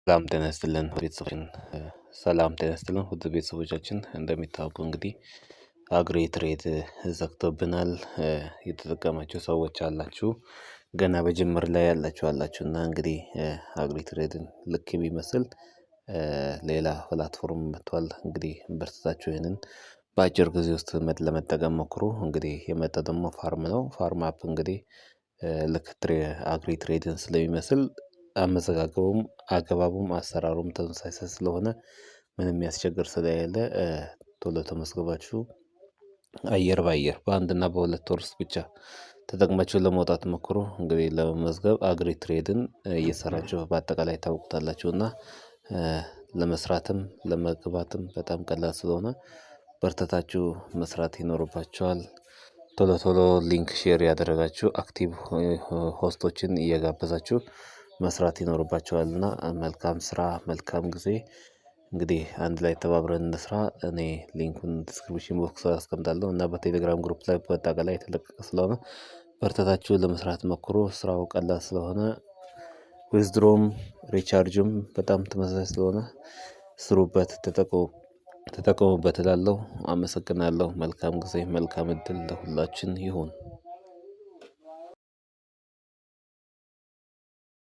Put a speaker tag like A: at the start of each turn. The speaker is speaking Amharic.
A: ሰላም ጤና ይስጥልን ቤተሰቦቻችን ሰላም ጤና ይስጥልን ውድ ቤተሰቦቻችን እንደሚታወቀው እንግዲህ አግሪ ትሬድ ዘግቶብናል። የተጠቀማችሁ ሰዎች አላችሁ ገና በጅምር ላይ ያላችሁ አላችሁ እና እንግዲህ አግሪ ትሬድን ልክ የሚመስል ሌላ ፕላትፎርም መጥቷል። እንግዲህ በርትታችሁ ይሄንን በአጭር ጊዜ ውስጥ ለመጠቀም ሞክሩ። እንግዲህ የመጣው ደግሞ ፋርም ነው። ፋርም አፕ እንግዲህ ልክ አግሪ ትሬድን ስለሚመስል አመዘጋገቡም አገባቡም አሰራሩም ተመሳሳይ ስለሆነ ምንም የሚያስቸግር ስለሌለ ቶሎ ተመዝግባችሁ አየር በአየር በአንድና በሁለት ወር ውስጥ ብቻ ተጠቅማችሁ ለመውጣት ሞክሩ። እንግዲህ ለመመዝገብ አግሪ ትሬድን እየሰራችሁ በአጠቃላይ ታውቁታላችሁ እና ለመስራትም ለመግባትም በጣም ቀላል ስለሆነ በርተታችሁ መስራት ይኖርባችኋል። ቶሎ ቶሎ ሊንክ ሼር ያደረጋችሁ አክቲቭ ሆስቶችን እየጋበዛችሁ መስራት ይኖርባችኋልና መልካም ስራ መልካም ጊዜ። እንግዲህ አንድ ላይ ተባብረን እንስራ። እኔ ሊንኩን ዲስክሪፕሽን ቦክስ አስቀምጣለሁ እና በቴሌግራም ግሩፕ ላይ በአጠቃላይ የተለቀቀ ስለሆነ በርተታችሁ ለመስራት ሞክሩ። ስራው ቀላል ስለሆነ ዊዝድሮም ሪቻርጅም በጣም ተመሳሳይ ስለሆነ ስሩበት፣ ተጠቀሙበት እላለሁ። አመሰግናለሁ። መልካም ጊዜ መልካም እድል ለሁላችን ይሁን።